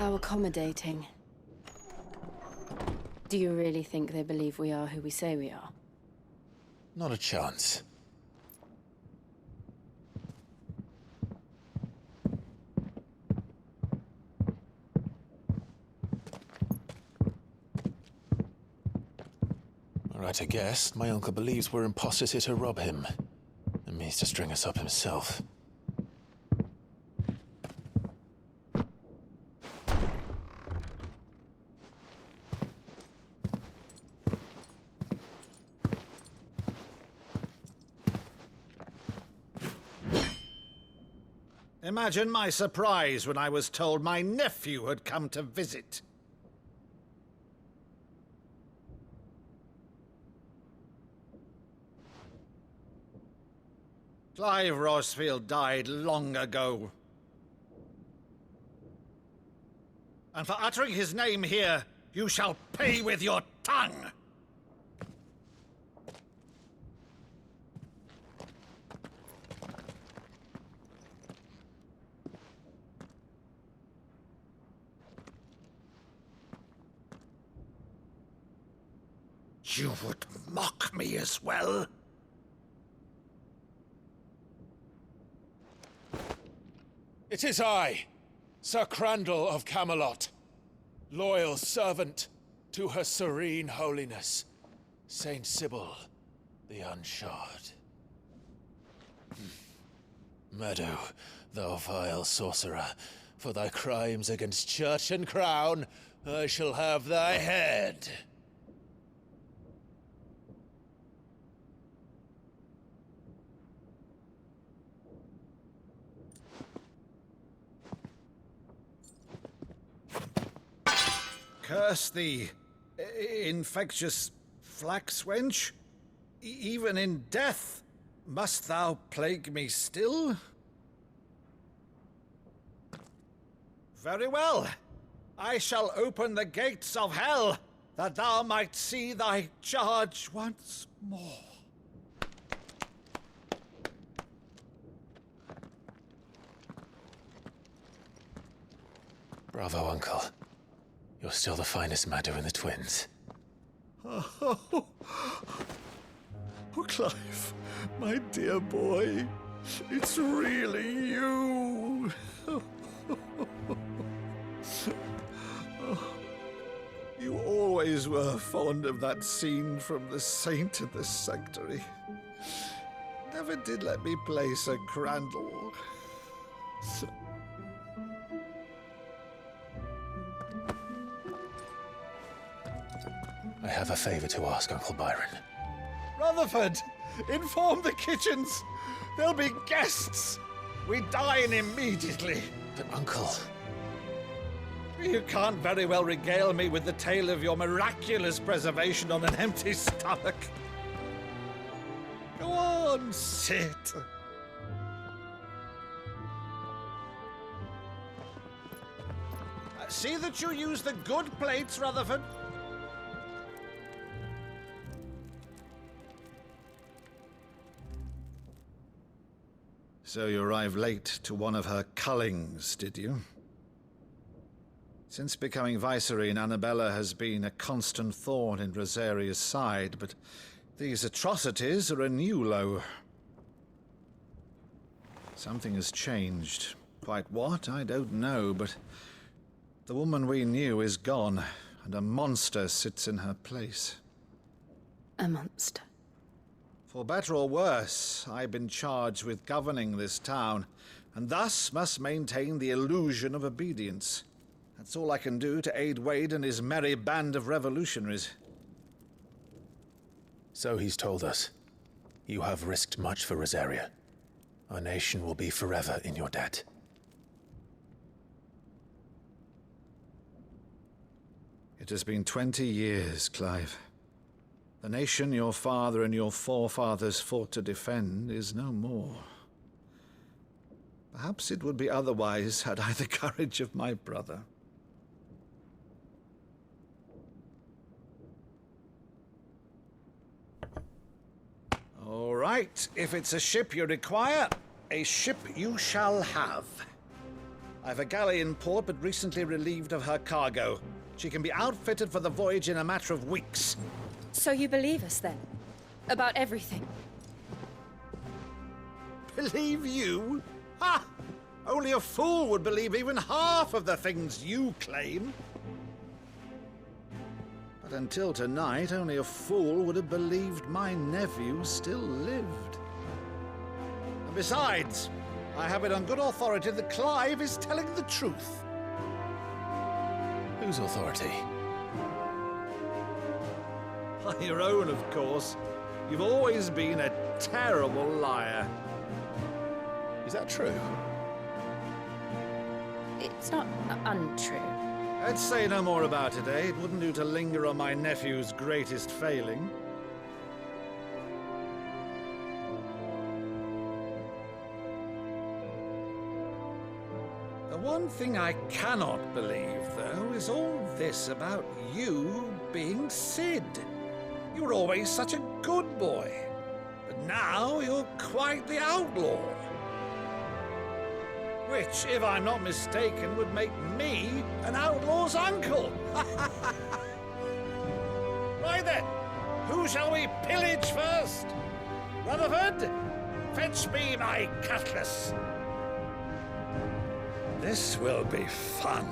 How accommodating. Do you really think they believe we are who we say we are? Not a chance. Right, I guess. My uncle believes we're imposters here to rob him. And means to string us up himself. Imagine my surprise when I was told my nephew had come to visit. Clive Rosfield died long ago. And for uttering his name here, you shall pay with your tongue! You would mock me as well? It is I, Sir Crandall of Camelot, loyal servant to Her Serene Holiness, Saint Sybil the Unshod. Meadow, thou vile sorcerer, for thy crimes against church and crown, I shall have thy head. Curse thee, infectious flax wench. Even in death, must thou plague me still? Very well. I shall open the gates of hell, that thou might see thy charge once more. Bravo, Uncle. You're still the finest Maddo in the twins. Oh, Clive, my dear boy, it's really you. You always were fond of that scene from The Saint in the Sanctuary. Never did let me play Sir Crandall. I have a favor to ask, Uncle Byron. Rutherford, inform the kitchens. There'll be guests. We dine immediately. But, Uncle... You can't very well regale me with the tale of your miraculous preservation on an empty stomach. Go on, sit. See that you use the good plates, Rutherford. So you arrived late to one of her cullings, did you? Since becoming Vicereine, Annabella has been a constant thorn in Rosaria's side, but these atrocities are a new low. Something has changed. Quite what, I don't know, but the woman we knew is gone, and a monster sits in her place. A monster. For better or worse, I've been charged with governing this town, and thus must maintain the illusion of obedience. That's all I can do to aid Wade and his merry band of revolutionaries. So he's told us. You have risked much for Rosaria. Our nation will be forever in your debt. It has been 20 years, Clive. The nation your father and your forefathers fought to defend is no more. Perhaps it would be otherwise had I the courage of my brother. All right, if it's a ship you require, a ship you shall have. I've a galley in port, but recently relieved of her cargo. She can be outfitted for the voyage in a matter of weeks. So you believe us then? About everything? Believe you? Ha! Only a fool would believe even half of the things you claim. But until tonight, only a fool would have believed my nephew still lived. And besides, I have it on good authority that Clive is telling the truth. Whose authority? On your own, of course. You've always been a terrible liar. Is that true? It's not untrue. Let's say no more about it, eh? It wouldn't do to linger on my nephew's greatest failing. The one thing I cannot believe, though, is all this about you being Sid. You were always such a good boy, but now you're quite the outlaw. Which, if I'm not mistaken, would make me an outlaw's uncle. Right then, who shall we pillage first? Rutherford, fetch me my cutlass. This will be fun.